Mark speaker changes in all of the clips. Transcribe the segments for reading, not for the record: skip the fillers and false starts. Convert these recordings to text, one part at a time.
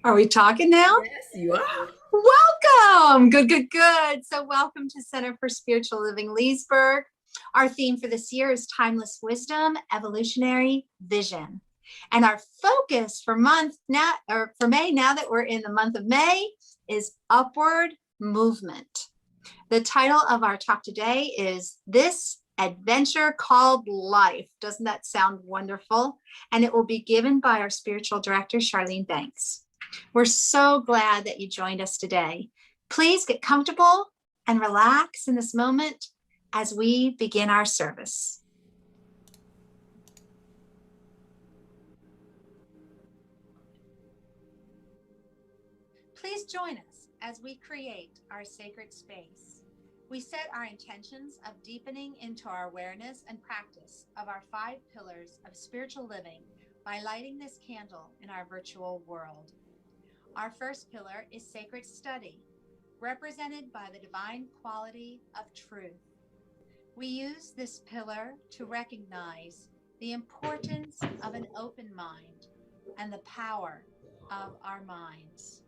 Speaker 1: Are we talking now?
Speaker 2: Yes, you are.
Speaker 1: Welcome. Good, good, good. So, welcome to Center for Spiritual Living Leesburg. Our theme for this year is Timeless Wisdom, Evolutionary Vision. And our focus for month now, or for May, now that we're in the month of May, is upward movement. The title of our talk today is This Adventure Called Life. Doesn't that sound wonderful? And it will be given by our spiritual director, Charlene Banks. We're so glad that you joined us today. Please get comfortable and relax in this moment as we begin our service. Please join us as we create our sacred space. We set our intentions of deepening into our awareness and practice of our 5 pillars of spiritual living by lighting this candle in our virtual world. Our first pillar is sacred study, represented by the divine quality of truth. We use this pillar to recognize the importance of an open mind and the power of our minds.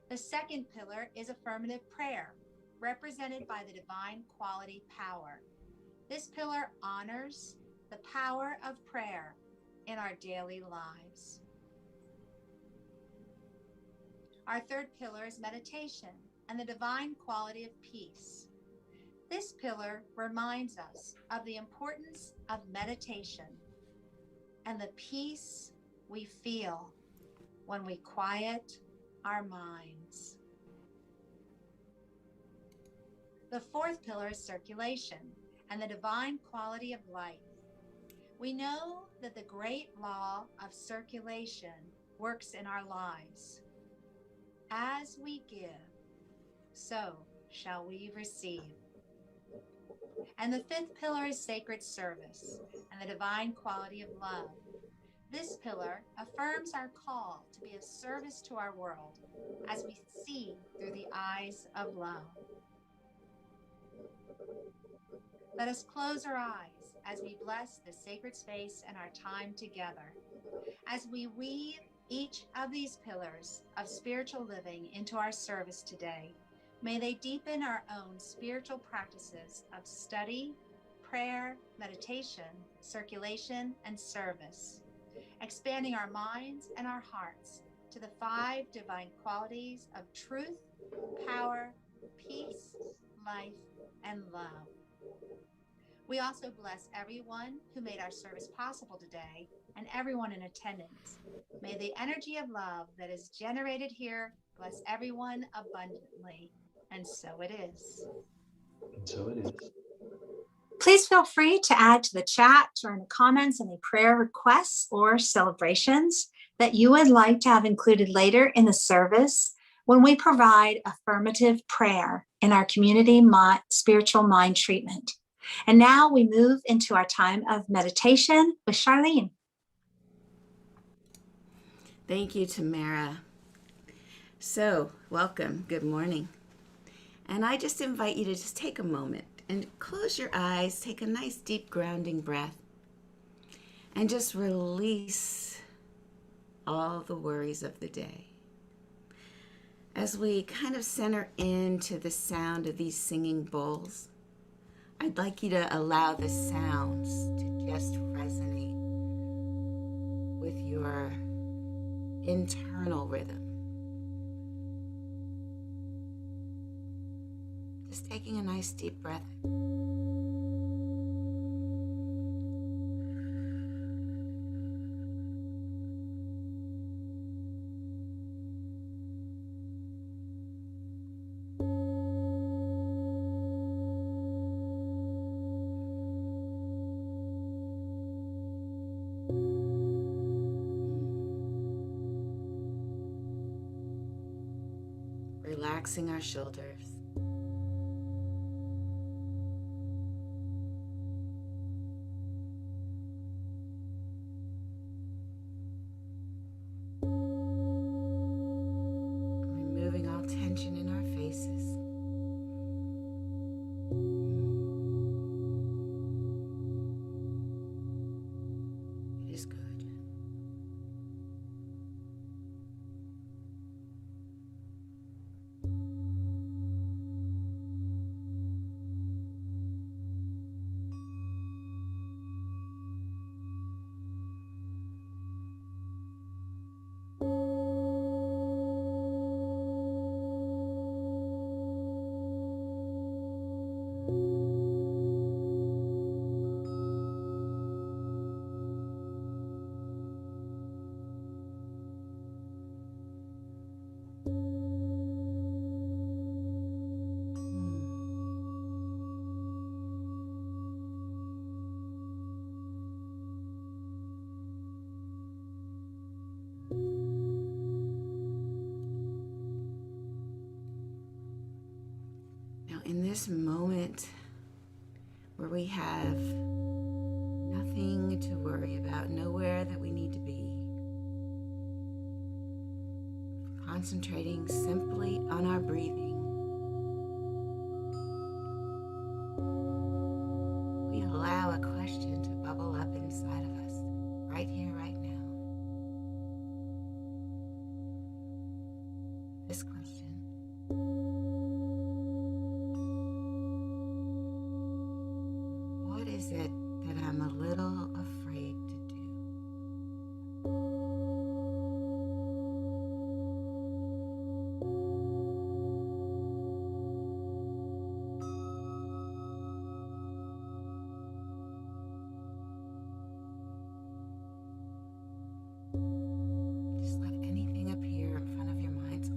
Speaker 1: The second pillar is affirmative prayer, represented by the divine quality power. This pillar honors the power of prayer in our daily lives. Our third pillar is meditation and the divine quality of peace. This pillar reminds us of the importance of meditation and the peace we feel when we quiet our minds. The fourth pillar is circulation and the divine quality of life. We know that the great law of circulation works in our lives. As we give, so shall we receive. And the fifth pillar is sacred service and the divine quality of love. This pillar affirms our call to be of service to our world as we see through the eyes of love. Let us close our eyes as we bless the sacred space and our time together. As we weave each of these pillars of spiritual living into our service today, may they deepen our own spiritual practices of study, prayer, meditation, circulation, and service, expanding our minds and our hearts to the 5 divine qualities of truth, power, peace, life, and love. We also bless everyone who made our service possible today and everyone in attendance. May the energy of love that is generated here bless everyone abundantly. And so it is.
Speaker 3: And so it is.
Speaker 1: Please feel free to add to the chat or in the comments any prayer requests or celebrations that you would like to have included later in the service when we provide affirmative prayer in our community spiritual mind treatment. And now we move into our time of meditation with Charlene.
Speaker 2: Thank you, Tamara. So, welcome. Good morning. And I just invite you to just take a moment and close your eyes, take a nice deep grounding breath, and just release all the worries of the day. As we kind of center into the sound of these singing bowls, I'd like you to allow the sounds to just resonate with your internal rhythm. Just taking a nice deep breath. Relaxing our shoulders. Removing all tension in our faces. It is good. this moment where we have nothing to worry about, nowhere that we need to be, concentrating simply on our breathing, we allow a question to bubble up inside of us, right here, right now. This question: what is it that I'm a little afraid to do? Just let anything appear in front of your mind's eye.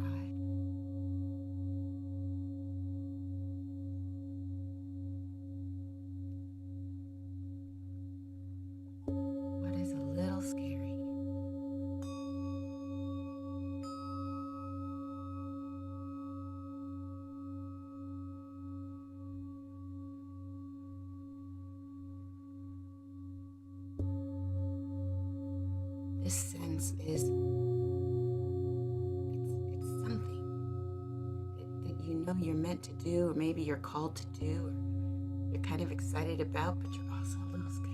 Speaker 2: What is a little scary? This sense is it's something that you know you're meant to do, or maybe you're called to do, or you're kind of excited about, but you're also a little scared.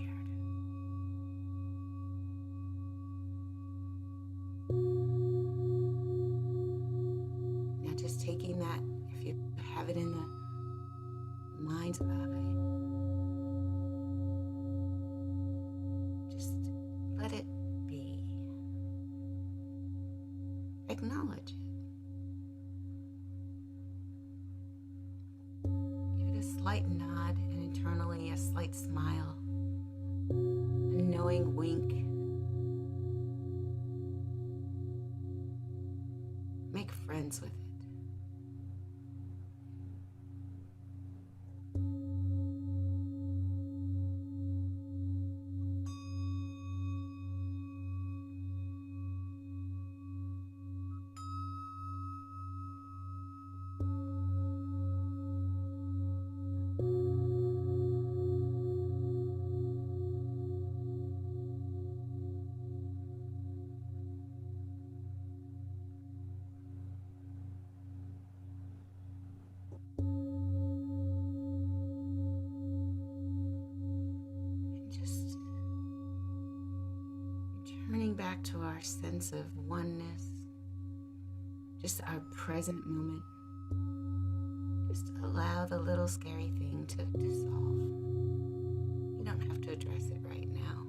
Speaker 2: Now just taking that, if you have it in the mind's eye, just let it be. Acknowledge it. Give it a slight nod, and internally a slight smile, a knowing wink. Make friends with it. Just returning back to our sense of oneness, just our present moment. Just allow the little scary thing to dissolve. You don't have to address it right now.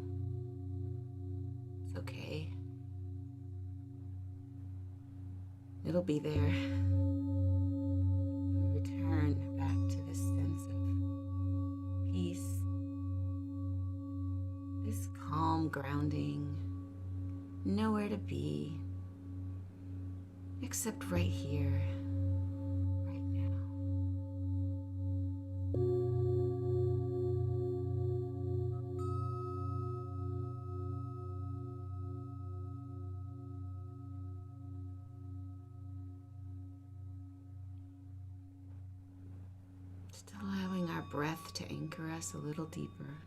Speaker 2: It's okay. It'll be there. Return back to this sense of peace, this calm grounding, nowhere to be except right here, right now. Just allowing our breath to anchor us a little deeper.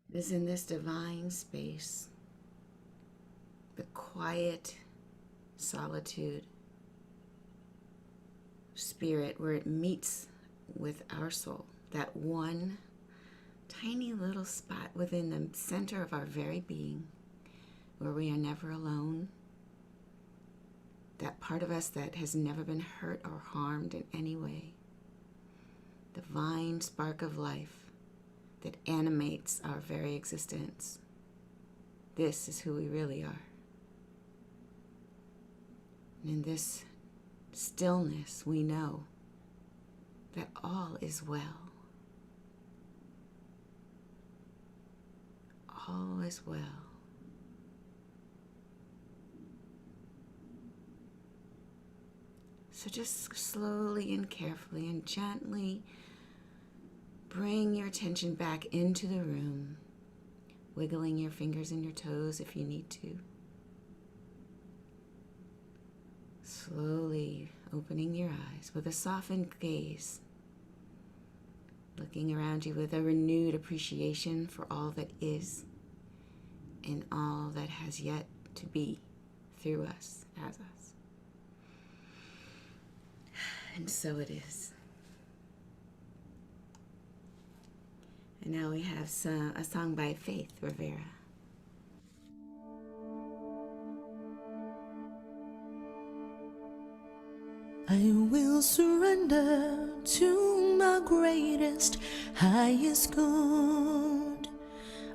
Speaker 2: It is in this divine space, the quiet solitude, spirit, where it meets with our soul, that one tiny little spot within the center of our very being, where we are never alone, that part of us that has never been hurt or harmed in any way, divine spark of life that animates our very existence. This is who we really are. And in this stillness, we know that all is well. All is well. So just slowly and carefully and gently bring your attention back into the room, wiggling your fingers and your toes if you need to. Slowly opening your eyes with a softened gaze, looking around you with a renewed appreciation for all that is and all that has yet to be through us, as us. And so it is. And now we have a song by Faith Rivera.
Speaker 4: I will surrender to my greatest, highest good.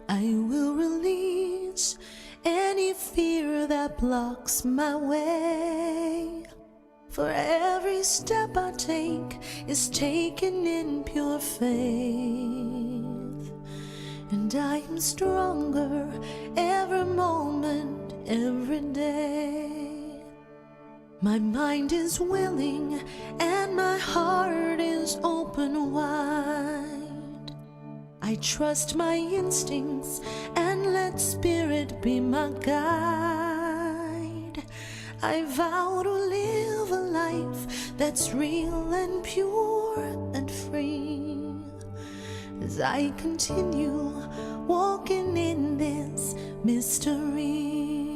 Speaker 4: I will release any fear that blocks my way. For every step I take is taken in pure faith. And I am stronger every moment, every day. My mind is willing and my heart is open wide. I trust my instincts and let spirit be my guide. I vow to live a life that's real and pure and free. As I continue walking in this mystery,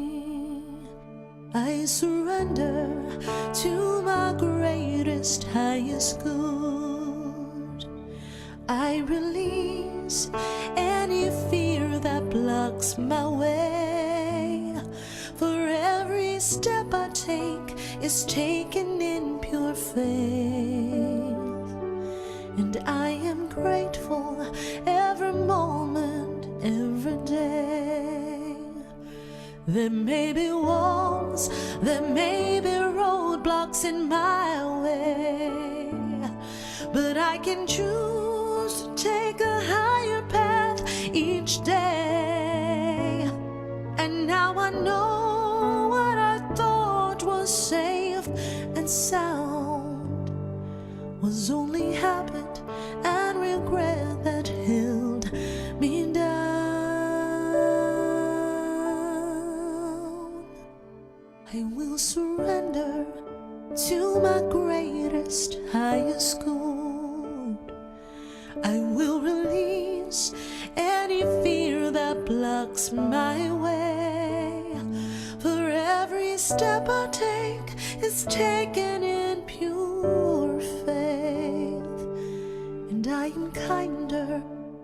Speaker 4: I surrender to my greatest, highest good. I release any fear that blocks my way. For every step I take is taken in pure faith. And I am grateful every moment, every day. There may be walls, there may be roadblocks in my way, but I can choose to take a higher path each day. And now I know what I thought was safe and sound was only habit and regret that held me down. I will surrender to my greatest, highest good. I will release any fear that blocks my way. For every step I take is taken in pure faith. And I am kinder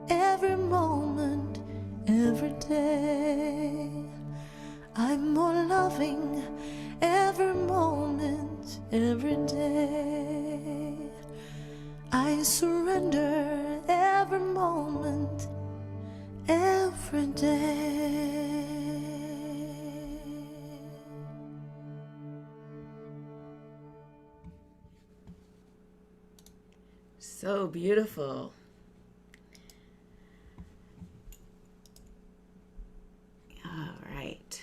Speaker 4: every moment, every day. I'm more loving every moment, every day. I surrender every moment, every day.
Speaker 2: So beautiful. All right.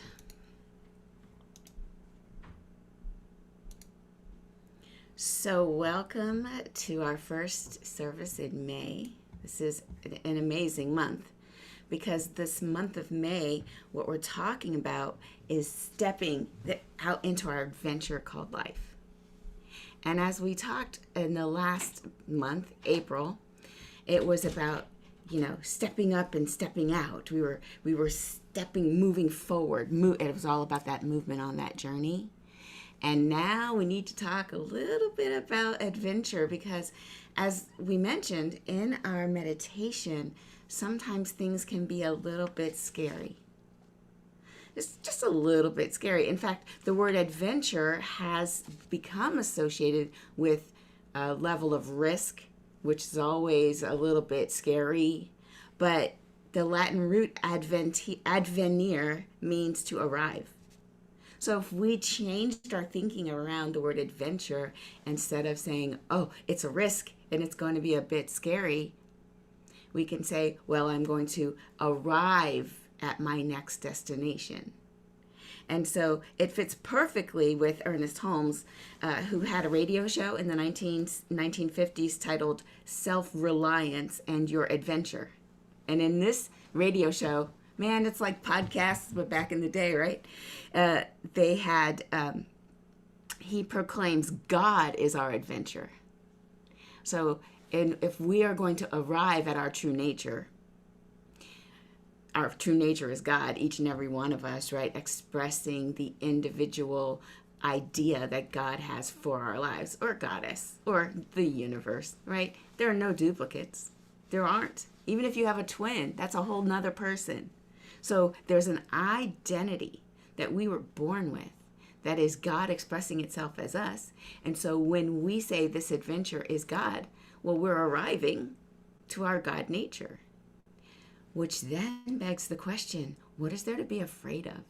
Speaker 2: So welcome to our first service in May. This is an amazing month because this month of May, what we're talking about is stepping out into our adventure called life. And as we talked in the last month, April, it was about, stepping up and stepping out. We were moving forward. It was all about that movement on that journey. And now we need to talk a little bit about adventure because, as we mentioned in our meditation, sometimes things can be a little bit scary. It's just a little bit scary. In fact, the word adventure has become associated with a level of risk, which is always a little bit scary. but the Latin root advenire means to arrive. So if we changed our thinking around the word adventure, instead of saying, oh, it's a risk and it's going to be a bit scary, we can say, well, I'm going to arrive at my next destination. And so it fits perfectly with Ernest Holmes, who had a radio show in the 1950s titled Self-Reliance and Your Adventure. And in this radio show, man, it's like podcasts, but back in the day, right? They had, he proclaims God is our adventure. So if we are going to arrive at our true nature is God, each and every one of us, right? Expressing the individual idea that God has for our lives, or goddess, or the universe, right? There are no duplicates. There aren't. Even if you have a twin, that's a whole nother person. So there's an identity that we were born with that is God expressing itself as us. And so when we say this adventure is God, well, we're arriving to our God nature. Which then begs the question, what is there to be afraid of?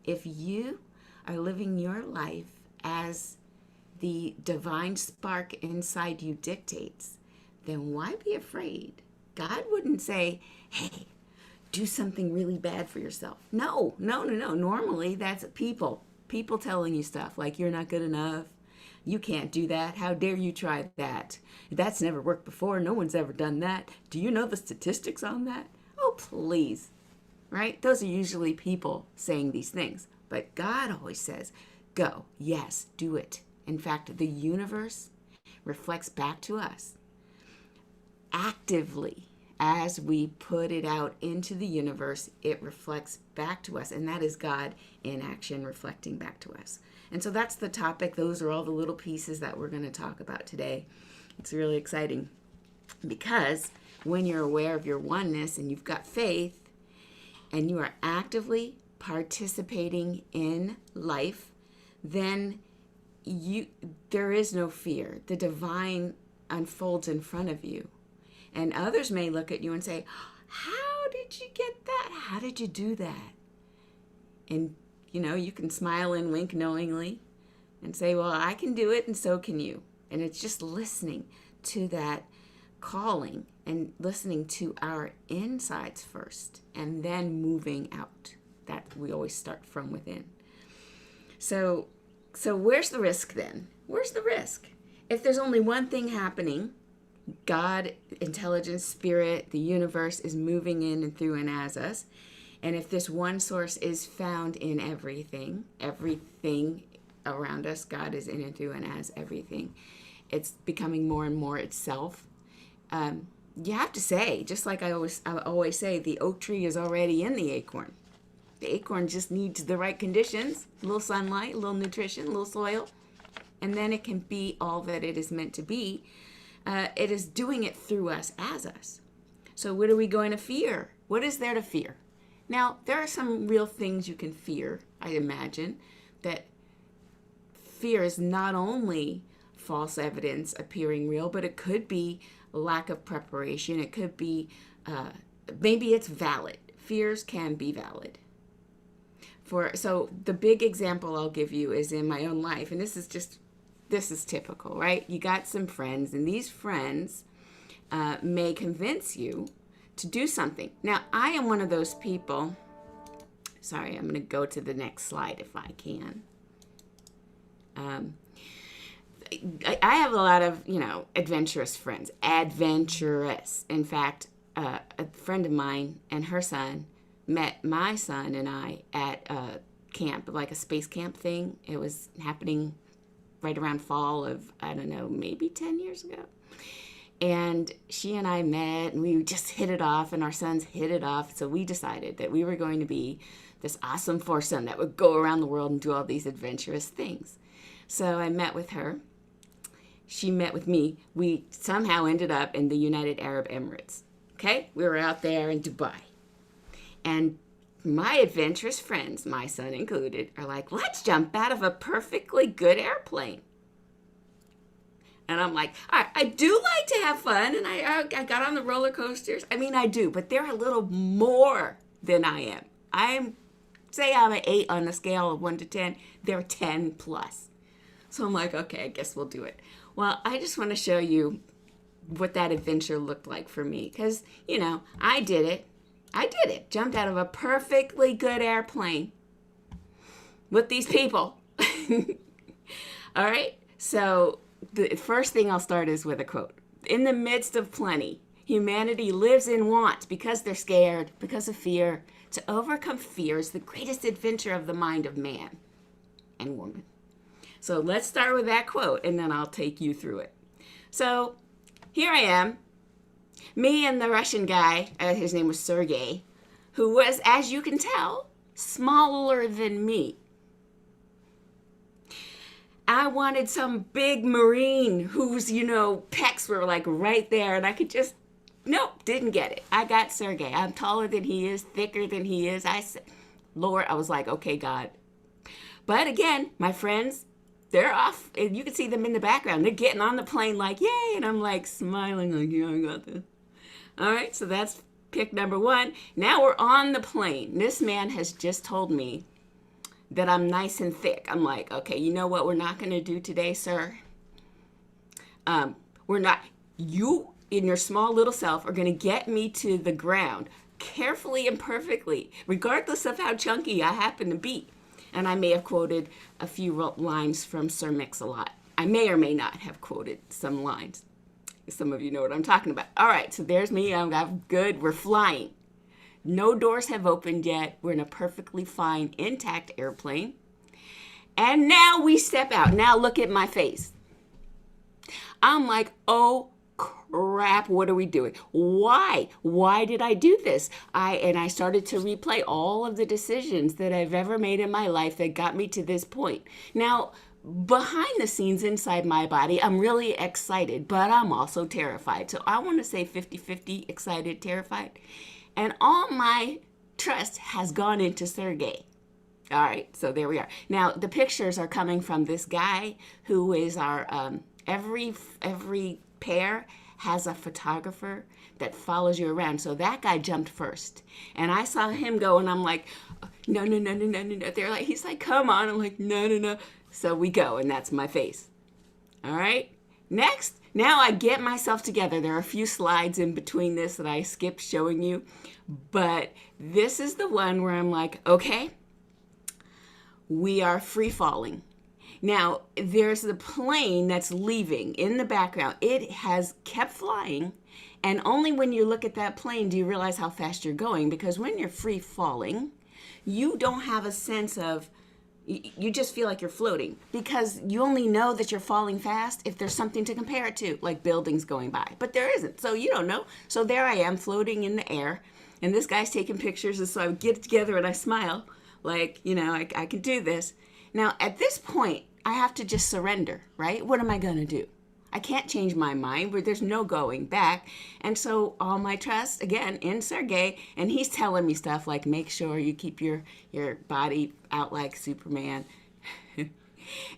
Speaker 2: If you are living your life as the divine spark inside you dictates, then why be afraid? God wouldn't say, hey, do something really bad for yourself. No. Normally that's people telling you stuff like you're not good enough. You can't do that. How dare you try that? That's never worked before. No one's ever done that. Do you know the statistics on that? Oh, please, right? Those are usually people saying these things. But God always says, go, yes, do it. In fact, the universe reflects back to us actively. As we put it out into the universe, it reflects back to us. And that is God in action reflecting back to us. And so that's the topic. Those are all the little pieces that we're going to talk about today. It's really exciting because when you're aware of your oneness and you've got faith and you are actively participating in life, then there is no fear. The divine unfolds in front of you. And others may look at you and say, how did you get that? How did you do that? And, you can smile and wink knowingly and say, well, I can do it and so can you. And it's just listening to that calling and listening to our insides first and then moving out. That we always start from within. So where's the risk then? Where's the risk? If there's only one thing happening, God, intelligence, spirit, the universe is moving in and through and as us. And if this one source is found in everything around us, God is in and through and as everything. It's becoming more and more itself. You have to say, just like I always say, the oak tree is already in the acorn. The acorn just needs the right conditions, a little sunlight, a little nutrition, a little soil, and then it can be all that it is meant to be. It is doing it through us, as us. So what are we going to fear? What is there to fear? Now, there are some real things you can fear, I imagine, that fear is not only false evidence appearing real, but it could be lack of preparation. It could be, maybe it's valid. Fears can be valid. So the big example I'll give you is in my own life, and this is typical, right? You got some friends, and these friends may convince you to do something. Now, I am one of those people. Sorry, I'm going to go to the next slide if I can. I have a lot of, adventurous friends. Adventurous. In fact, a friend of mine and her son met my son and I at a camp, like a space camp thing. It was happening right around fall of, I don't know, maybe 10 years ago. And she and I met and we just hit it off, and our sons hit it off. So we decided that we were going to be this awesome foursome that would go around the world and do all these adventurous things. So I met with her. She met with me. We somehow ended up in the United Arab Emirates. Okay? We were out there in Dubai. And my adventurous friends, my son included, are like, let's jump out of a perfectly good airplane. And I'm like, all right, I do like to have fun, and I got on the roller coasters. I mean, I do, but they're a little more than I am. Say I'm an 8 on the scale of 1 to 10. They're 10 plus. So I'm like, okay, I guess we'll do it. Well, I just want to show you what that adventure looked like for me. Because, you know, I did it. Jumped out of a perfectly good airplane with these people. All right. So the first thing I'll start is with a quote. In the midst of plenty, humanity lives in want because they're scared, because of fear. To overcome fear is the greatest adventure of the mind of man and woman. So let's start with that quote, and then I'll take you through it. So here I am, me and the Russian guy, his name was Sergey, who was, as you can tell, smaller than me. I wanted some big Marine whose, pecs were like right there, and I could just, nope, didn't get it. I got Sergey. I'm taller than he is, thicker than he is. I said, Lord, I was like, okay, God. But again, my friends, they're off. And you can see them in the background. They're getting on the plane like, yay. And I'm like smiling like, yeah, I got this. All right, so that's pick number 1. Now we're on the plane. This man has just told me that I'm nice and thick. I'm like, okay, you know what we're not going to do today, sir? We're not, you in your small little self are going to get me to the ground carefully and perfectly, regardless of how chunky I happen to be. And I may have quoted a few lines from Sir Mix-a-Lot. I may or may not have quoted some lines. Some of you know what I'm talking about. All right, so there's me. I'm good. We're flying. No doors have opened yet. We're in a perfectly fine, intact airplane. And now we step out. Now look at my face. I'm like, oh, crap, what are we doing? Why did I do this? I started to replay all of the decisions that I've ever made in my life that got me to this point. Now, behind the scenes inside my body, I'm really excited, but I'm also terrified. So I want to say 50-50 excited, terrified. And all my trust has gone into Sergey. All right, so there we are. Now, the pictures are coming from this guy who is our, every pair has a photographer that follows you around. So that guy jumped first. And I saw him go, and I'm like, no. They're like, he's like, come on. I'm like, no. So we go, and that's my face. All right. Next, now I get myself together. There are a few slides in between this that I skipped showing you. But this is the one where I'm like, okay, we are free falling. Now, there's the plane that's leaving in the background. It has kept flying, and only when you look at that plane do you realize how fast you're going, because when you're free falling, you don't have a sense of, you just feel like you're floating, because you only know that you're falling fast if there's something to compare it to, like buildings going by. But there isn't, so you don't know. So there I am floating in the air, and this guy's taking pictures, and so I get it together and I smile, like, I can do this. Now, at this point, I have to just surrender, right? What am I going to do? I can't change my mind, but there's no going back. And so all my trust, again, in Sergey, and he's telling me stuff like, make sure you keep your body out like Superman.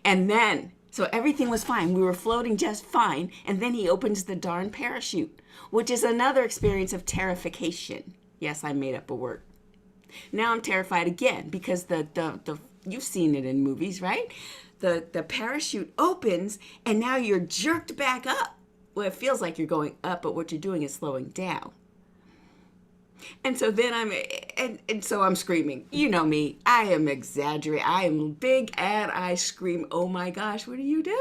Speaker 2: And then, so everything was fine. We were floating just fine. And then he opens the darn parachute, which is another experience of terrification. Yes, I made up a word. Now I'm terrified again because the you've seen it in movies, right? The parachute opens, and now you're jerked back up. Well, it feels like you're going up, but what you're doing is slowing down. And so then I'm screaming. You know me. I am exaggerating. I am big, and I scream, oh my gosh, what are you doing?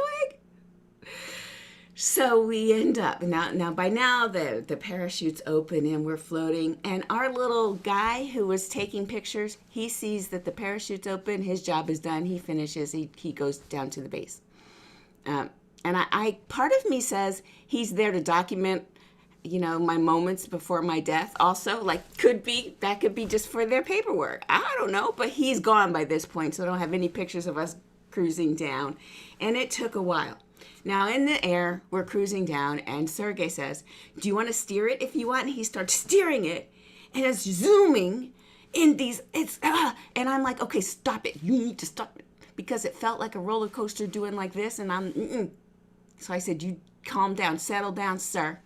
Speaker 2: So we end up, now by now the parachute's open and we're floating, and our little guy who was taking pictures, he sees that the parachute's open, his job is done, he finishes, he goes down to the base. And I part of me says he's there to document, my moments before my death also, like that could be just for their paperwork. I don't know, but he's gone by this point, so I don't have any pictures of us cruising down, and it took a while. Now, in the air, we're cruising down, and Sergey says, do you want to steer it if you want? And he starts steering it, and it's zooming in these, and I'm like, okay, stop it. You need to stop it. Because it felt like a roller coaster doing like this, and I'm, So I said, you calm down, settle down, sir.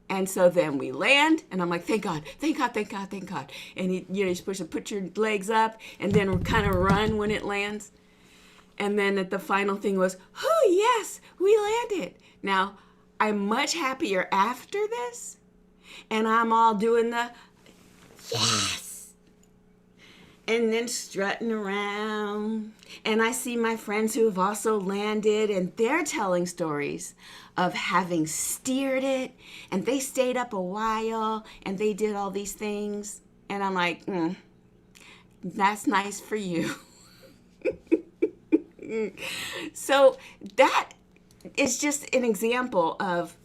Speaker 2: And so then we land, and I'm like, thank God, thank God, thank God, thank God. And you're supposed to put your legs up and then kind of run when it lands. And then the final thing was, oh, yes, we landed. Now, I'm much happier after this, and I'm all doing the, yes. And then strutting around. And I see my friends who have also landed, and they're telling stories of having steered it, and they stayed up a while, and they did all these things. And I'm like, that's nice for you. So that is just an example of,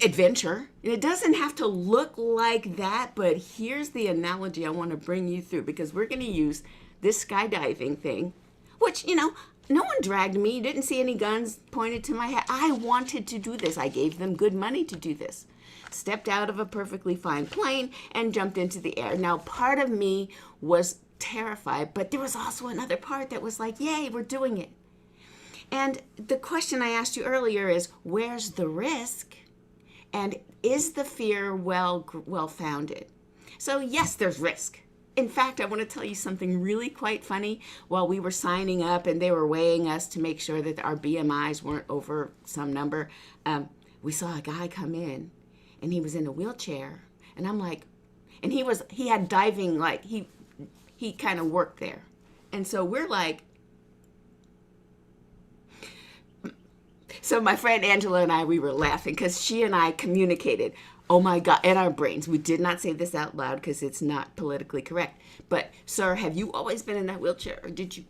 Speaker 2: adventure. And it doesn't have to look like that, but here's the analogy I want to bring you through, because we're going to use this skydiving thing, which, no one dragged me. You didn't see any guns pointed to my head. I wanted to do this. I gave them good money to do this. Stepped out of a perfectly fine plane and jumped into the air. Now, part of me was terrified, but there was also another part that was like, yay, we're doing it. And the question I asked you earlier is, where's the risk? And is the fear well-founded? So yes, there's risk. In fact, I want to tell you something really quite funny. While we were signing up and they were weighing us to make sure that our BMIs weren't over some number, we saw a guy come in, and he was in a wheelchair. And I'm like, and he had diving, like he kind of worked there. And so we're like, so my friend Angela and I, we were laughing because she and I communicated, oh my God, in our brains. We did not say this out loud because it's not politically correct. But, sir, have you always been in that wheelchair? Or did you,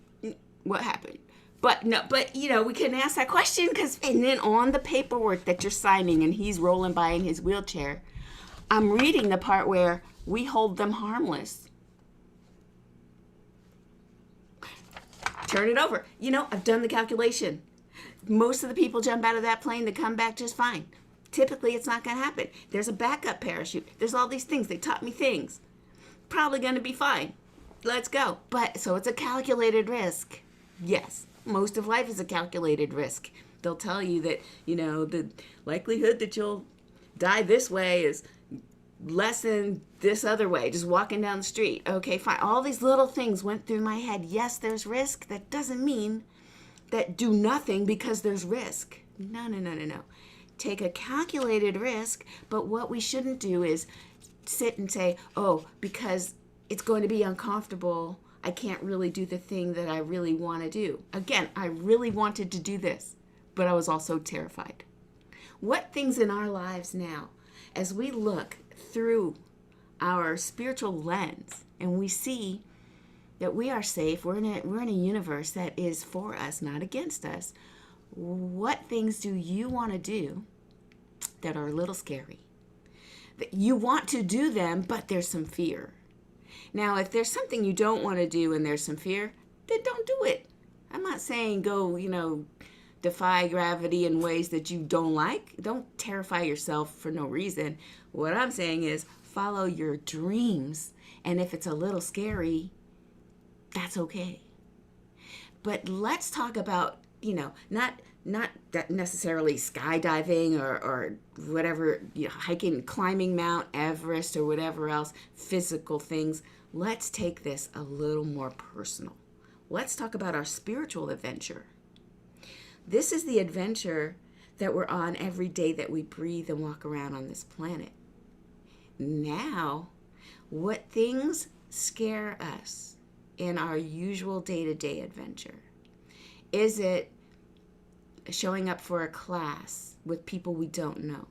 Speaker 2: what happened? But we can ask that question and then on the paperwork that you're signing and he's rolling by in his wheelchair, I'm reading the part where we hold them harmless. Turn it over. I've done the calculation. Most of the people jump out of that plane, they come back just fine. Typically, it's not going to happen. There's a backup parachute. There's all these things. They taught me things. Probably going to be fine. Let's go. But so it's a calculated risk. Yes, most of life is a calculated risk. They'll tell you that, the likelihood that you'll die this way is less than this other way, just walking down the street. Okay, fine. All these little things went through my head. Yes, there's risk. That doesn't mean that do nothing because there's risk. No. Take a calculated risk, but what we shouldn't do is sit and say, oh, because it's going to be uncomfortable, I can't really do the thing that I really want to do. Again, I really wanted to do this, but I was also terrified. What things in our lives now, as we look through our spiritual lens and we see that we are safe, we're in a universe that is for us, not against us, what things do you want to do that are a little scary? That you want to do them, but there's some fear. Now, if there's something you don't want to do and there's some fear, then don't do it. I'm not saying go, defy gravity in ways that you don't like. Don't terrify yourself for no reason. What I'm saying is follow your dreams. And if it's a little scary, that's okay. But let's talk about, not that necessarily skydiving or whatever, hiking, climbing Mount Everest or whatever else, physical things. Let's take this a little more personal. Let's talk about our spiritual adventure. This is the adventure that we're on every day that we breathe and walk around on this planet. Now, what things scare us in our usual day-to-day adventure? Is it showing up for a class with people we don't know?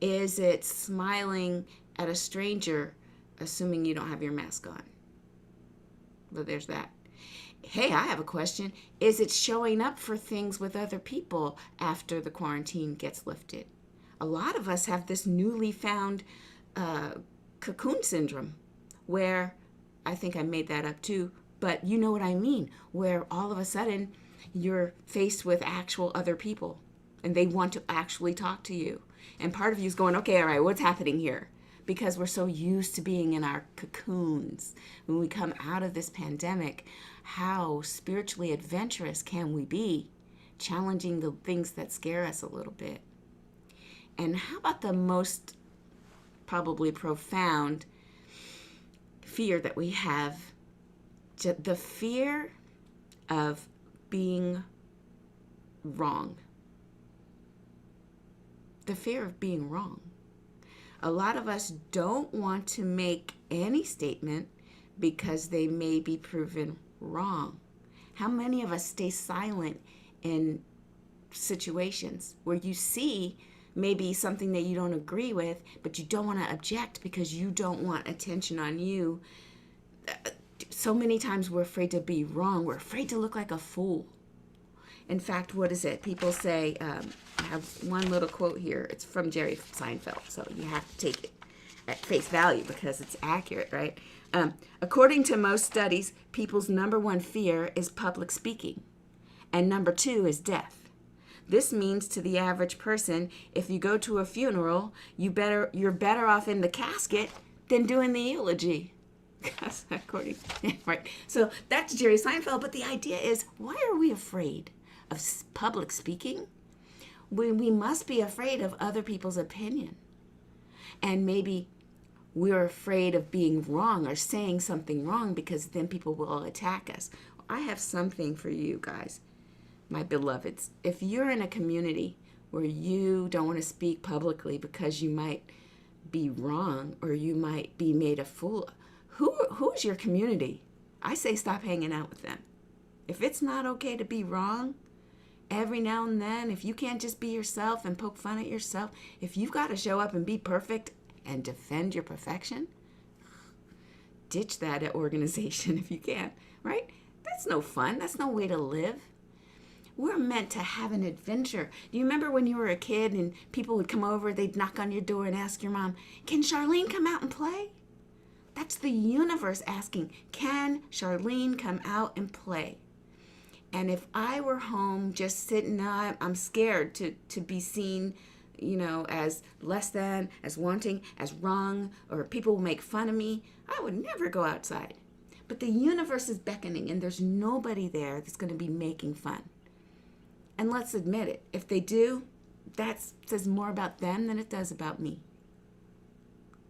Speaker 2: Is it smiling at a stranger, assuming you don't have your mask on? But there's that. Hey, I have a question. Is it showing up for things with other people after the quarantine gets lifted? A lot of us have this newly found cocoon syndrome, where, I think I made that up too, but you know what I mean, where all of a sudden you're faced with actual other people and they want to actually talk to you. And part of you is going, okay, all right, what's happening here? Because we're so used to being in our cocoons. When we come out of this pandemic, how spiritually adventurous can we be challenging the things that scare us a little bit. And how about the most probably profound fear that we have? The fear of being wrong. The fear of being wrong. A lot of us don't want to make any statement because they may be proven wrong. How many of us stay silent in situations where you see maybe something that you don't agree with, but you don't want to object because you don't want attention on you? So many times we're afraid to be wrong. We're afraid to look like a fool. In fact, what is it? People say, I have one little quote here. It's from Jerry Seinfeld, so you have to take it at face value because it's accurate, right? According to most studies, people's number one fear is public speaking, and number two is death. This means to the average person, if you go to a funeral, you're better off in the casket than doing the eulogy. Right. So that's Jerry Seinfeld, but the idea is, why are we afraid of public speaking? We must be afraid of other people's opinion. And maybe we're afraid of being wrong or saying something wrong because then people will attack us. I have something for you guys, my beloveds. If you're in a community where you don't want to speak publicly because you might be wrong or you might be made a fool, who's your community? I say stop hanging out with them. If it's not okay to be wrong, every now and then, if you can't just be yourself and poke fun at yourself, if you've got to show up and be perfect and defend your perfection, ditch that organization if you can, right? That's no fun. That's no way to live. We're meant to have an adventure. Do you remember when you were a kid and people would come over, they'd knock on your door and ask your mom, "Can Charlene come out and play?" That's the universe asking, can Charlene come out and play? And if I were home just sitting, I'm scared to be seen, as less than, as wanting, as wrong, or people will make fun of me, I would never go outside. But the universe is beckoning, and there's nobody there that's going to be making fun. And let's admit it, if they do, that says more about them than it does about me.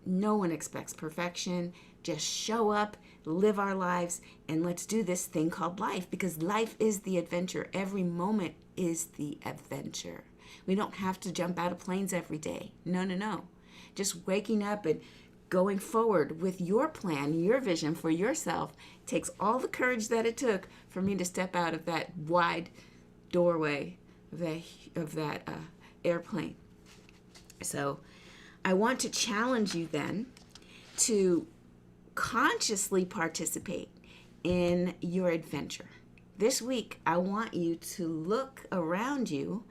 Speaker 2: No one expects perfection. Just show up, live our lives, and let's do this thing called life, because life is the adventure. Every moment is the adventure. We don't have to jump out of planes every day. No. Just waking up and going forward with your plan, your vision for yourself takes all the courage that it took for me to step out of that wide doorway of that airplane. So I want to challenge you then to consciously participate in your adventure. This week, I want you to look around you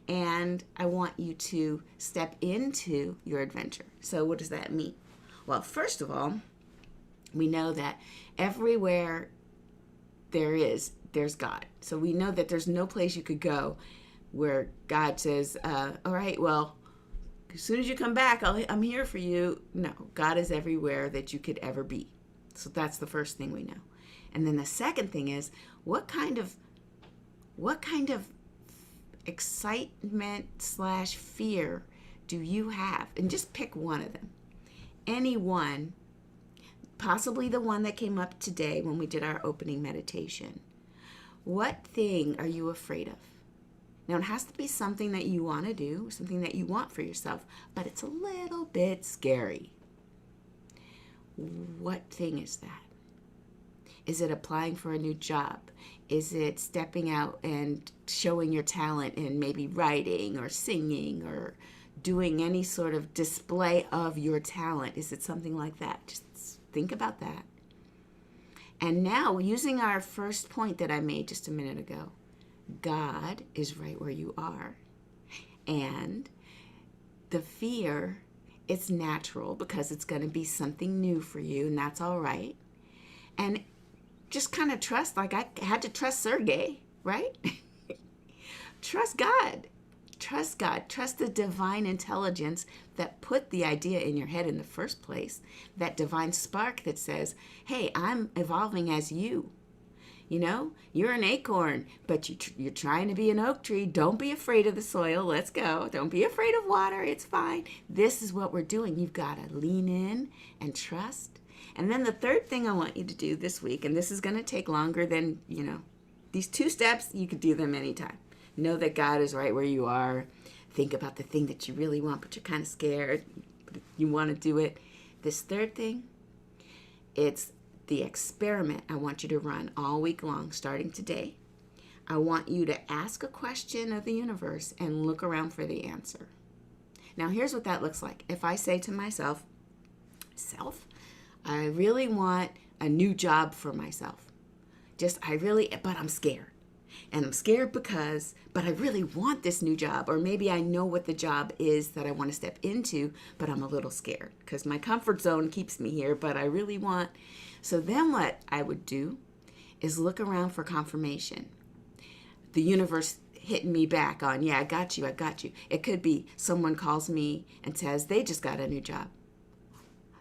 Speaker 2: and I want you to step into your adventure. So what does that mean? Well, first of all, we know that everywhere there's God. So we know that there's no place you could go where God says, all right, well, as soon as you come back, I'm here for you. No, God is everywhere that you could ever be. So that's the first thing we know. And then the second thing is, what kind of excitement / fear do you have? And just pick one of them. Any one, possibly the one that came up today when we did our opening meditation. What thing are you afraid of? Now, it has to be something that you want to do, something that you want for yourself, but it's a little bit scary. What thing is that? Is it applying for a new job? Is it stepping out and showing your talent in maybe writing or singing or doing any sort of display of your talent? Is it something like that? Just think about that. And now, using our first point that I made just a minute ago, God is right where you are. And the fear, it's natural because it's going to be something new for you, and that's all right. And just kind of trust, like I had to trust Sergey, right? Trust God. Trust God. Trust the divine intelligence that put the idea in your head in the first place. That divine spark that says, hey, I'm evolving as you. You know, you're an acorn, but you're trying to be an oak tree. Don't be afraid of the soil. Let's go. Don't be afraid of water. It's fine. This is what we're doing. You've got to lean in and trust. And then the third thing I want you to do this week, and this is going to take longer than, these 2 steps, you could do them anytime. Know that God is right where you are. Think about the thing that you really want, but you're kind of scared. But you want to do it. This third thing, it's the experiment I want you to run all week long, starting today. I want you to ask a question of the universe and look around for the answer. Now, here's what that looks like. If I say to myself, I really want a new job for myself. But I'm scared. And I'm scared but I really want this new job. Or maybe I know what the job is that I want to step into, but I'm a little scared because my comfort zone keeps me here, but I really want. So then what I would do is look around for confirmation. The universe hitting me back on, yeah, I got you. It could be someone calls me and says they just got a new job.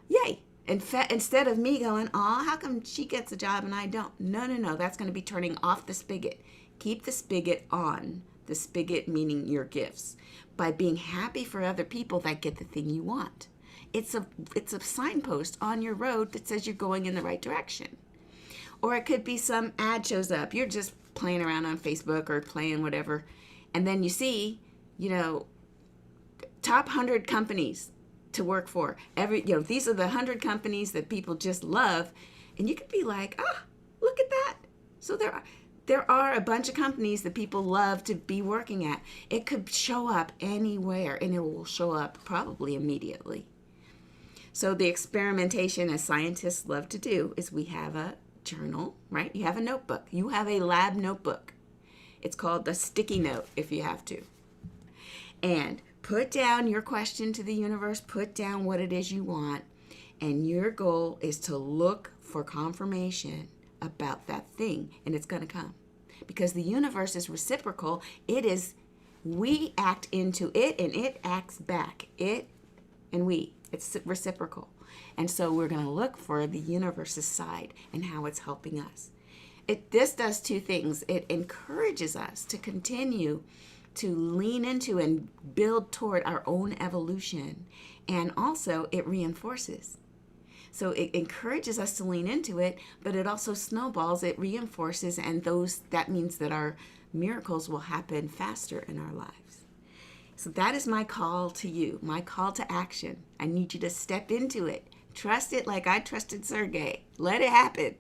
Speaker 2: Yay. Instead of me going, how come she gets a job and I don't? No. That's going to be turning off the spigot. Keep the spigot on. The spigot meaning your gifts. By being happy for other people that get the thing you want. It's a signpost on your road that says you're going in the right direction. Or it could be some ad shows up. You're just playing around on Facebook or playing whatever. And then you see, top 100 companies to work for. These are the 100 companies that people just love. And you could be like, look at that. So there are a bunch of companies that people love to be working at. It could show up anywhere, and it will show up probably immediately. So the experimentation, as scientists love to do, is we have a journal, right? You have a notebook. You have a lab notebook. It's called the sticky note if you have to. And put down your question to the universe. Put down what it is you want. And your goal is to look for confirmation about that thing. And it's going to come. Because the universe is reciprocal. We act into it and it acts back. It and we. It's reciprocal. And so we're going to look for the universe's side and how it's helping us. This does 2 things. It encourages us to continue to lean into and build toward our own evolution. And also it reinforces. So it encourages us to lean into it, but it also snowballs, it reinforces, and that means that our miracles will happen faster in our lives. So that is my call to you, my call to action. I need you to step into it. Trust it like I trusted Sergey. Let it happen.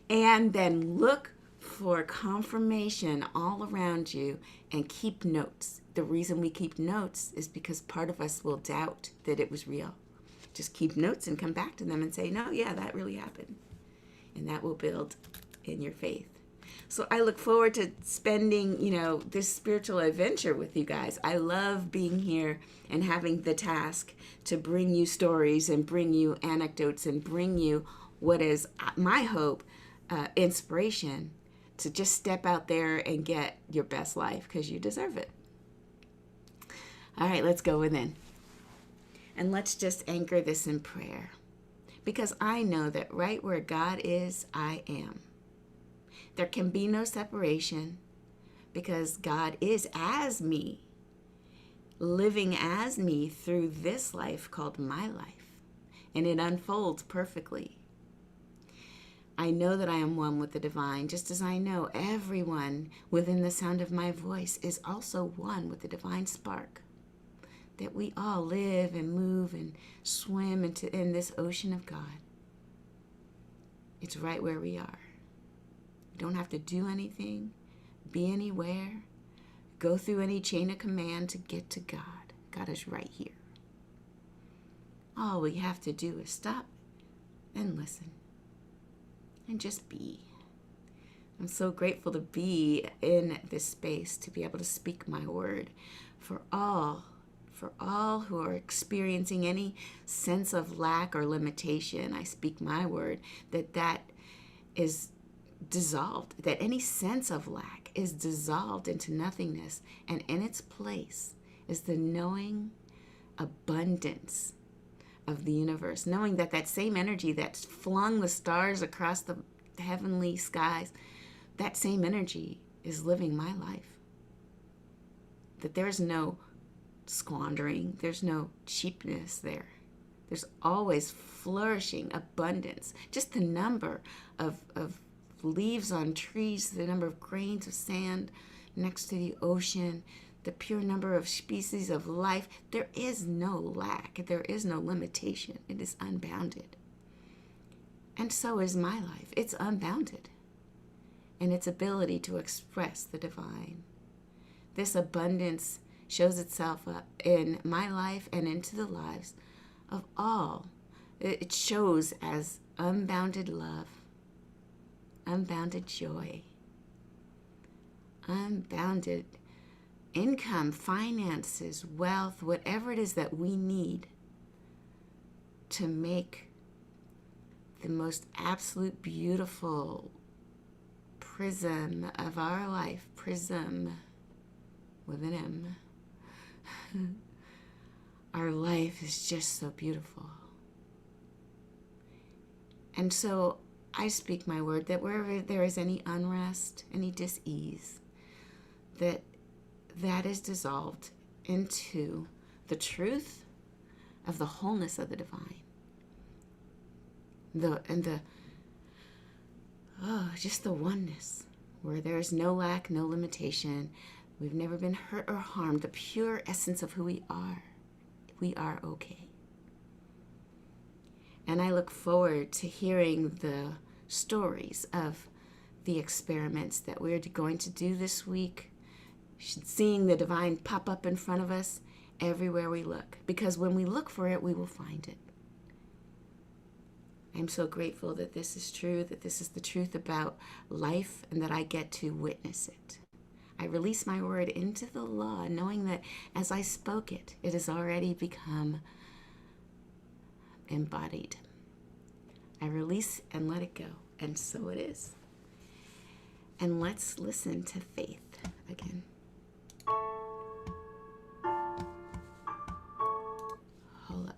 Speaker 2: And then look for confirmation all around you and keep notes. The reason we keep notes is because part of us will doubt that it was real. Just keep notes and come back to them and say, no, yeah, that really happened. And that will build in your faith. So I look forward to spending, this spiritual adventure with you guys. I love being here and having the task to bring you stories and bring you anecdotes and bring you what is my hope, inspiration to just step out there and get your best life because you deserve it. All right, let's go within. And let's just anchor this in prayer. Because I know that right where God is, I am. There can be no separation because God is as me, living as me through this life called my life. And it unfolds perfectly. I know that I am one with the divine, just as I know everyone within the sound of my voice is also one with the divine spark. That we all live and move and swim in this ocean of God. It's right where we are. We don't have to do anything, be anywhere, go through any chain of command to get to God. God is right here. All we have to do is stop and listen and just be. I'm so grateful to be in this space, to be able to speak my word for all who are experiencing any sense of lack or limitation. I speak my word that is dissolved, that any sense of lack is dissolved into nothingness, and in its place is the knowing abundance of the universe, knowing that same energy that flung the stars across the heavenly skies that same energy is living my life. That there's no squandering, there's no cheapness there. There's always flourishing abundance. Just the number of leaves on trees, the number of grains of sand next to the ocean, the pure number of species of life. There is no lack. There is no limitation. It is unbounded. And so is my life. It's unbounded in its ability to express the divine. This abundance shows itself up in my life and into the lives of all. It shows as unbounded love, unbounded joy, unbounded income, finances, wealth, whatever it is that we need to make the most absolute beautiful prism of our life, prism with an M. Our life is just so beautiful. And so I speak my word that wherever there is any unrest, any dis-ease, that is dissolved into the truth of the wholeness of the divine. Just the oneness, where there is no lack, no limitation. We've never been hurt or harmed. The pure essence of who we are. We are okay. And I look forward to hearing the stories of the experiments that we're going to do this week, seeing the divine pop up in front of us everywhere we look. Because when we look for it, we will find it. I'm so grateful that this is true, that this is the truth about life, and that I get to witness it. I release my word into the law, knowing that as I spoke it, it has already become embodied. I release and let it go, and so it is. And let's listen to Faith again. Hold up.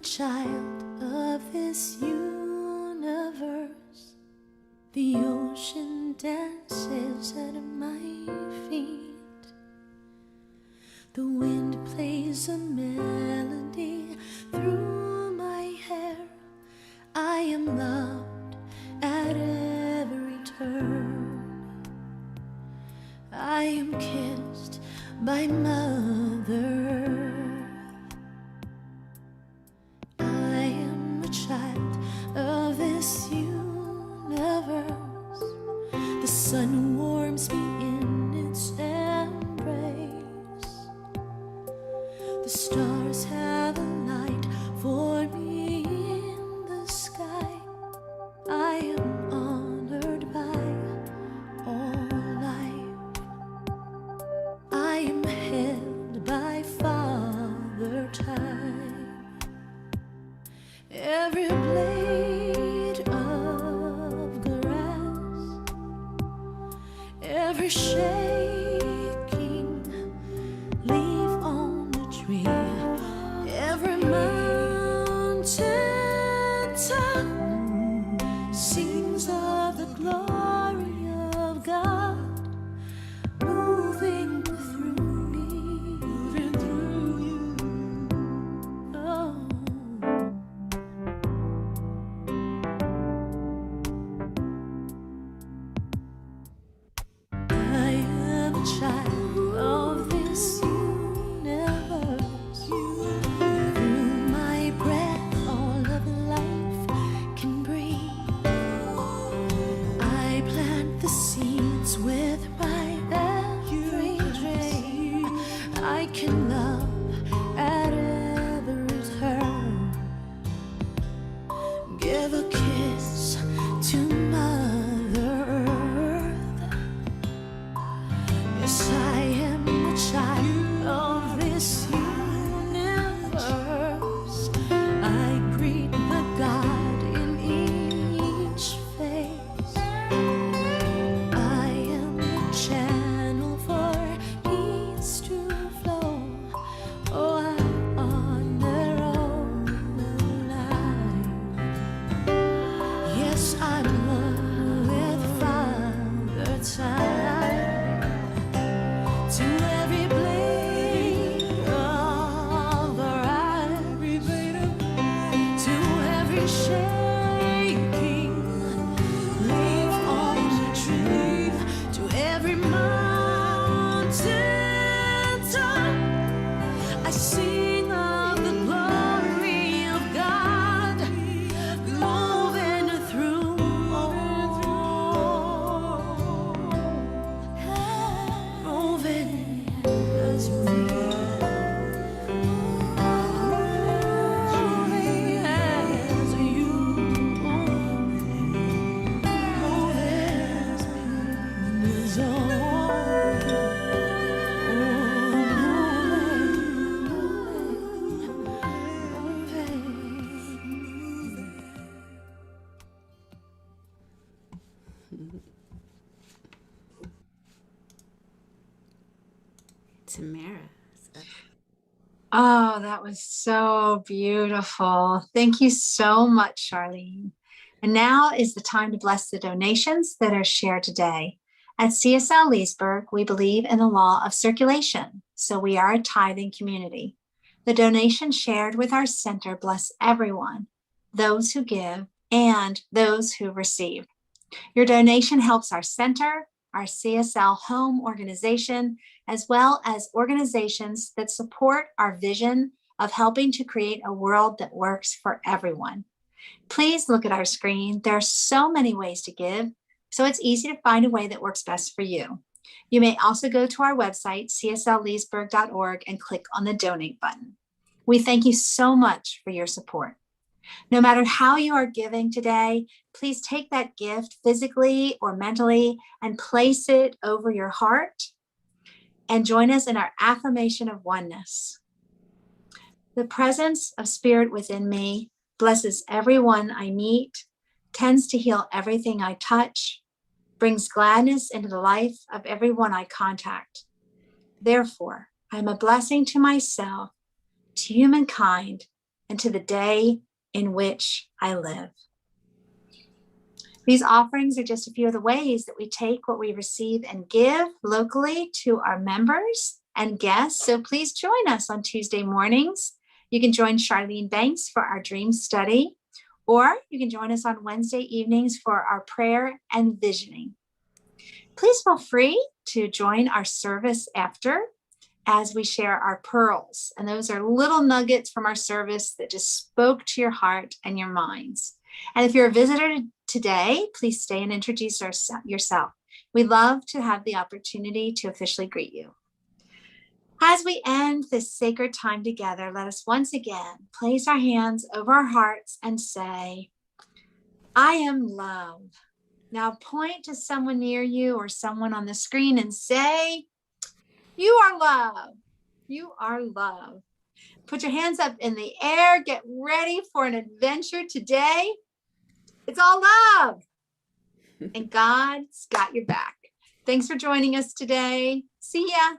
Speaker 4: Child of this universe, the ocean dances at my feet. The wind plays a melody through my hair. I am loved at every turn. I am kissed by Mother. Of this universe, the sun warms me in its embrace. The stars have a light for me in the sky. I am honored by all life. I am held by Father Time. Every blade of grass, every shaking leaf on the tree, every mountain top sings of the glory of God moving through me, moving through you. Oh. Child of this universe, through my breath all of life can breathe. I plant the seeds with my every dream. I can love at every turn. Give a kiss to Mother Earth. Yes, I am a child of this universe. I greet the God in each face.
Speaker 2: Tamara.
Speaker 1: Oh, that was so beautiful. Thank you so much, Charlene. And now is the time to bless the donations that are shared today. At CSL Leesburg, we believe in the law of circulation, so we are a tithing community. The donations shared with our center bless everyone, those who give and those who receive. Your donation helps our center, our CSL home organization, as well as organizations that support our vision of helping to create a world that works for everyone. Please look at our screen. There are so many ways to give, so it's easy to find a way that works best for you. You may also go to our website, cslleesburg.org, and click on the donate button. We thank you so much for your support. No matter how you are giving today, please take that gift physically or mentally and place it over your heart and join us in our affirmation of oneness. The presence of Spirit within me blesses everyone I meet, tends to heal everything I touch, brings gladness into the life of everyone I contact. Therefore, I am a blessing to myself, to humankind, and to the day in which I live. These offerings are just a few of the ways that we take what we receive and give locally to our members and guests. So please join us on Tuesday mornings. You can join Charlene Banks for our dream study, or you can join us on Wednesday evenings for our prayer and visioning. Please feel free to join our service after as we share our pearls. And those are little nuggets from our service that just spoke to your heart and your minds. And if you're a visitor today, please stay and introduce yourself. We'd love to have the opportunity to officially greet you. As we end this sacred time together, let us once again place our hands over our hearts and say, I am love. Now point to someone near you or someone on the screen and say, you are love. You are love. Put your hands up in the air. Get ready for an adventure today. It's all love. And God's got your back. Thanks for joining us today. See ya.